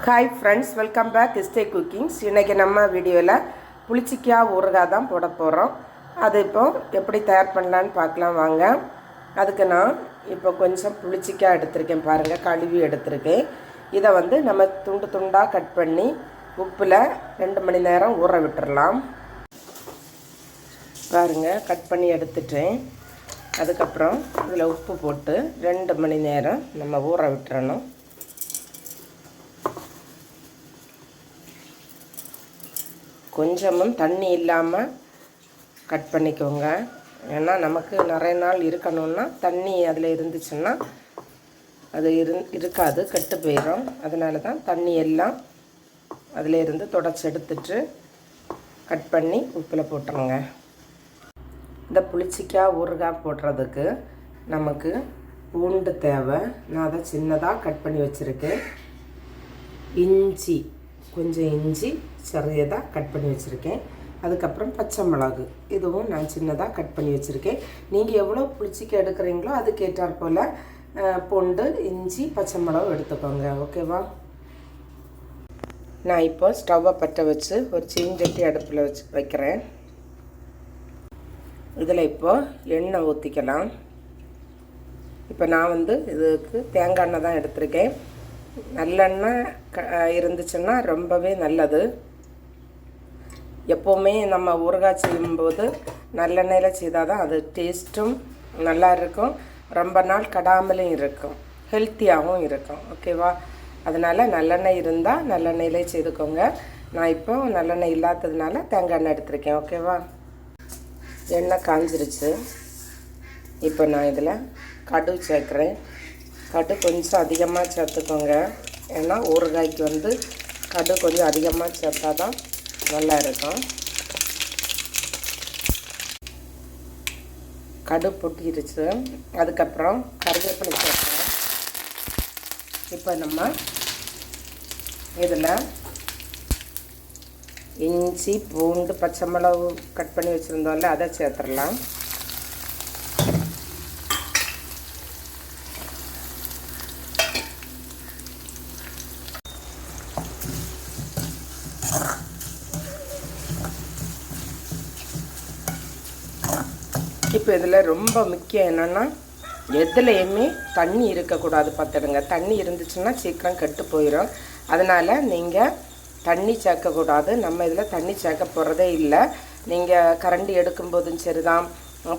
Hi friends, welcome back stay cookings. இன்றைக்கி நம்ம வீடியோவில் புளிச்சிக்காய் ஊறுகாய் தான் போட போகிறோம். அது இப்போது எப்படி தயார் பண்ணலான்னு பார்க்கலாம் வாங்க. அதுக்கு நான் இப்போ கொஞ்சம் புளிச்சிக்காய் எடுத்திருக்கேன் பாருங்கள், கழுவி எடுத்திருக்கேன். இதை நம்ம துண்டு துண்டாக கட் பண்ணி உப்பில் 2 மணி நேரம் ஊற விட்டுறலாம். பாருங்கள், கட் பண்ணி எடுத்துட்டேன். அதுக்கப்புறம் இதில் உப்பு போட்டு 2 மணி நேரம் நம்ம ஊற விட்டுறணும். கொஞ்சமும் தண்ணி இல்லாமல் கட் பண்ணிக்கோங்க. ஏன்னா நமக்கு நிறைய நாள் இருக்கணும்னா தண்ணி அதில் இருந்துச்சுன்னா அது இருக்காது, கெட்டு போயிடும். அதனால தான் தண்ணி எல்லாம் அதில் இருந்து தொடச்சி எடுத்துட்டு கட் பண்ணி உப்பில் போட்டுருங்க. இந்த புளிச்சிக்காய் ஊறுகாய் போடுறதுக்கு நமக்கு பூண்டு தேவை. நான் அதை சின்னதாக கட் பண்ணி வச்சுருக்கேன். இஞ்சி, கொஞ்சம் இஞ்சி சிறியதாக கட் பண்ணி வச்சுருக்கேன். அதுக்கப்புறம் பச்சை மிளகு, இதுவும் நான் சின்னதாக கட் பண்ணி வச்சுருக்கேன். நீங்கள் எவ்வளோ புளிச்சிக்காய் எடுக்கிறீங்களோ அதுக்கேற்றாற் போல் பூண்டு, இஞ்சி, பச்சை மிளகு எடுத்துக்கோங்க. ஓகேவா? நான் இப்போ ஸ்டவ்வை பற்ற வச்சு ஒரு சீஞ்சட்டி அடுப்பில் வைக்கிறேன். இதில் இப்போது எண்ணெய் ஊற்றிக்கலாம். இப்போ நான் இதுக்கு தேங்காய் எண்ணெய் தான் எடுத்திருக்கேன். நல்லெண்ணெய் இருந்துச்சுன்னா ரொம்பவே நல்லது. எப்போவுமே நம்ம ஊறுகாய் செய்யும்போது நல்லெண்ணெயில் செய்தால் தான் அது டேஸ்ட்டும் நல்லா இருக்கும், ரொம்ப நாள் கடாமலும் இருக்கும், ஹெல்த்தியாகவும் இருக்கும். ஓகேவா? அதனால் நல்லெண்ணெய் இருந்தால் நல்லெண்ணெயிலே செய்துக்கோங்க. நான் இப்போ நல்லெண்ணெய் இல்லாததுனால தேங்காய் எண்ணெய் எடுத்திருக்கேன். ஓகேவா? எண்ணெய் காஞ்சிருச்சு. இப்போ நான் இதில் கடுகு சேர்க்குறேன். கடுகு கொஞ்சம் அதிகமாக சேர்த்துக்கோங்க. ஏன்னா ஊறுகாய்க்கு கடுகு கொஞ்சம் அதிகமாக சேர்த்தா தான் நல்லா இருக்கும். கடுகு பொட்டிருச்சு. அதுக்கப்புறம் கருவேப்பிலை சேர்க்குறேன். இப்போ நம்ம இதில் இஞ்சி, பூண்டு, பச்சை மிளகு கட் பண்ணி வச்சுருந்தோம்ல, அதை சேர்த்துடலாம். இப்போ இதில் ரொம்ப முக்கியம் என்னென்னா, எதுலேயுமே தண்ணி இருக்கக்கூடாது. பார்த்துடுங்க, தண்ணி இருந்துச்சுன்னா சீக்கிரம் கெட்டு போயிடும். அதனால் நீங்கள் தண்ணி சேர்க்கக்கூடாது. நம்ம இதில் தண்ணி சேர்க்க போகிறதே இல்லை. நீங்கள் கரண்டி எடுக்கும்போதும் சரி தான்,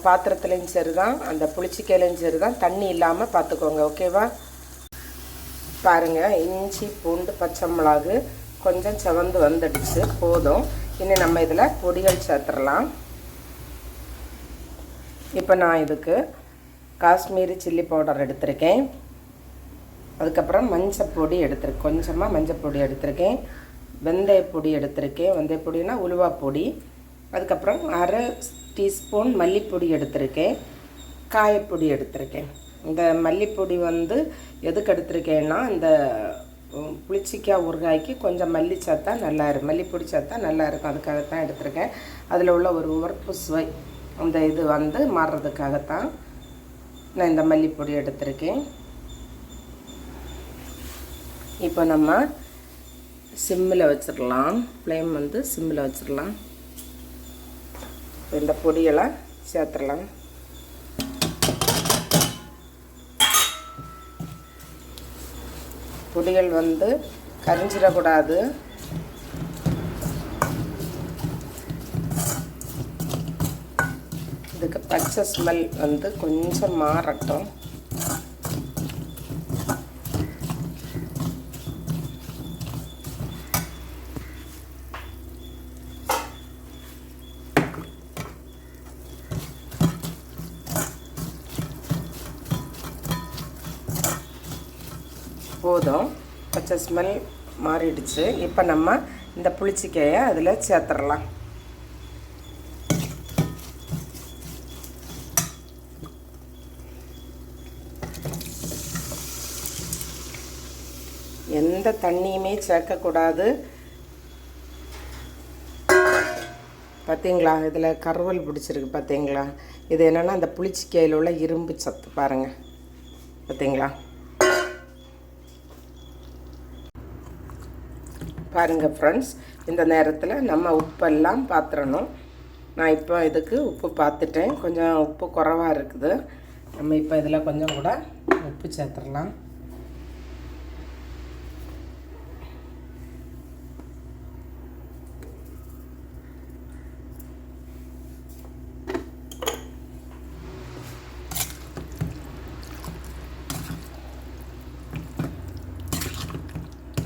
பாத்திரத்துலேயும் சரி தான், அந்த புளிச்சிக்காயிலையும் சரி தான், தண்ணி இல்லாமல் பார்த்துக்கோங்க. ஓகேவா? பாருங்கள், இஞ்சி, பூண்டு, பச்சை மிளகு கொஞ்சம் செவந்து வந்துடுச்சு, போதும். இனி நம்ம இதில் பொடிகள் சேர்த்துடலாம். இப்போ நான் இதுக்கு காஷ்மீரி சில்லி பவுடர் எடுத்திருக்கேன். அதுக்கப்புறம் மஞ்சப்பொடி எடுத்திருக்கேன், கொஞ்சமாக மஞ்சப்பொடி எடுத்திருக்கேன். வெந்தயப்பொடி எடுத்திருக்கேன். வெந்தயப்பொடினா உலுவாப்பொடி. அதுக்கப்புறம் 1/2 டீஸ்பூன் மல்லிப்பொடி எடுத்திருக்கேன். காயப்பொடி எடுத்திருக்கேன். இந்த மல்லிப்பொடி எதுக்கு எடுத்திருக்கேன்னா, இந்த புளிச்சிக்காய் ஊறுகாய்க்கு கொஞ்சம் மல்லி சேர்த்தா நல்லா இருக்கும், மல்லிப்பொடி சேர்த்தா நல்லா இருக்கும். அதுக்காகத்தான் எடுத்திருக்கேன். அதில் உள்ள ஒரு உவர்ப்பு சுவை அந்த இது மாறுறதுக்காகத்தான் நான் இந்த மல்லிப்பொடி எடுத்திருக்கேன். இப்போ நம்ம சிம்மில் வச்சிடலாம். ஃப்ளேம் சிம்மில் வச்சிடலாம். இந்த பொடியெல்லாம் சேர்த்துடலாம். பொடிகள் கரிஞ்சிடக்கூடாது. இதுக்கு பச்சை ஸ்மெல் கொஞ்சம் மாறட்டும். போதும், பச்சை ஸ்மெல் மாறிடுச்சு. இப்போ நம்ம இந்த புளிச்சிக்காயை அதில் சேர்த்துடலாம். எந்த தண்ணியுமே சேர்க்கக்கூடாது. பார்த்தீங்களா? இதில் கருவல் பிடிச்சிருக்கு பார்த்தீங்களா? இது என்னென்னா அந்த புளிச்சிக்காயில் உள்ள இரும்பு சத்து பாருங்கள். பார்த்தீங்களா? பாருங்கள் ஃப்ரெண்ட்ஸ், இந்த நேரத்தில் நம்ம உப்பெல்லாம் பார்த்துடணும். நான் இப்போ இதுக்கு உப்பு பார்த்துட்டேன், கொஞ்சம் உப்பு குறைவாக இருக்குது. நம்ம இப்போ இதில் கொஞ்சம் கூட உப்பு சேர்த்துடலாம்.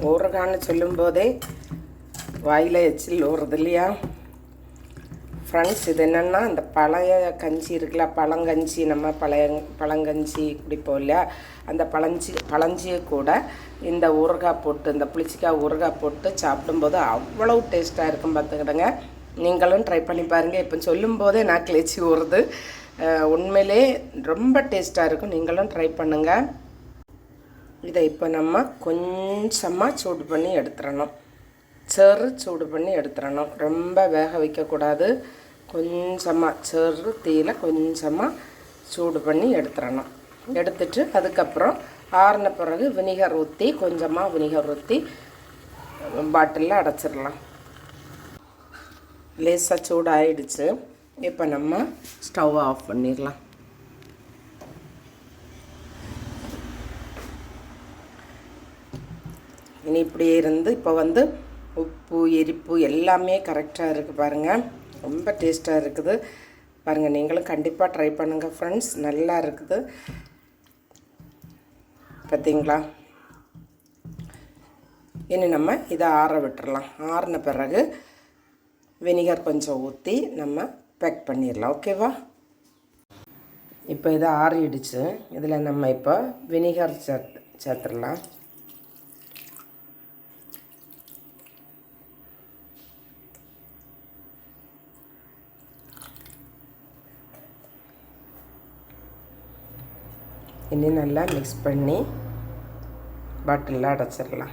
ஊறுகான்னு சொல்லும்போதே வாயில் எச்சில் ஊறுறது இல்லையா ஃப்ரெண்ட்ஸ்? இது என்னென்னா, இந்த பழைய கஞ்சி இருக்குல்ல, பழங்கஞ்சி, நம்ம பழங்கஞ்சி குடிப்போம் இல்லையா, அந்த பழஞ்சியை கூட இந்த ஊறுகாய் போட்டு, இந்த புளிச்சிக்காய் ஊறுகாய் போட்டு சாப்பிடும்போது அவ்வளோ டேஸ்ட்டாக இருக்கும் பார்த்துக்கிடுங்க. நீங்களும் ட்ரை பண்ணி பாருங்கள். இப்போ சொல்லும்போதே நான் கிளச்சி ஊறுது. உண்மையிலே ரொம்ப டேஸ்ட்டாக இருக்கும். நீங்களும் ட்ரை பண்ணுங்கள். இதை இப்போ நம்ம கொஞ்சமாக சூடு பண்ணி எடுத்துடணும். சூடு பண்ணி எடுத்துடணும். ரொம்ப வேக வைக்கக்கூடாது. கொஞ்சமாக தீயில கொஞ்சமாக சூடு பண்ணி எடுத்துடணும். எடுத்துட்டு அதுக்கப்புறம் ஆறின பிறகு கொஞ்சமாக வினிகர் ஊற்றி பாட்டிலில் அடைச்சிடலாம். லேசாக சூடு ஆகிடுச்சு. இப்போ நம்ம ஸ்டவ் ஆஃப் பண்ணிடலாம். இனி இப்படியே இருந்து இப்போ உப்பு எரிப்பு எல்லாமே கரெக்டாக இருக்குது பாருங்கள். ரொம்ப டேஸ்ட்டாக இருக்குது பாருங்கள். நீங்களும் கண்டிப்பாக ட்ரை பண்ணுங்கள் ஃப்ரெண்ட்ஸ். நல்லா இருக்குது பார்த்தீங்களா? இனி நம்ம இதை ஆற விட்டுறலாம். ஆறின பிறகு வினிகர் கொஞ்சம் ஊற்றி நம்ம பேக் பண்ணிடலாம். ஓகேவா? இப்போ இதை ஆறிடுச்சு. இதில் நம்ம இப்போ வினிகர் சேர்த்துடலாம். இனி நல்லா மிக்ஸ் பண்ணி பாட்டிலில் அடைச்சிடலாம்.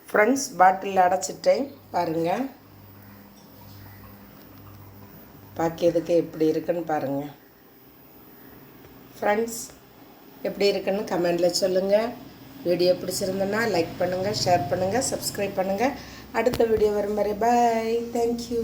ஃப்ரெண்ட்ஸ், பாட்டிலில் அடைச்சிட்டேன் பாருங்கள். பார்க்கிறதுக்கு எப்படி இருக்குன்னு பாருங்கள். ஃப்ரெண்ட்ஸ், எப்படி இருக்குன்னு கமெண்டில் சொல்லுங்கள். வீடியோ பிடிச்சிருந்தேன்னா லைக் பண்ணுங்கள், ஷேர் பண்ணுங்கள், சப்ஸ்கிரைப் பண்ணுங்கள். அடுத்த வீடியோ வரும் வரை பாய். தேங்க்யூ.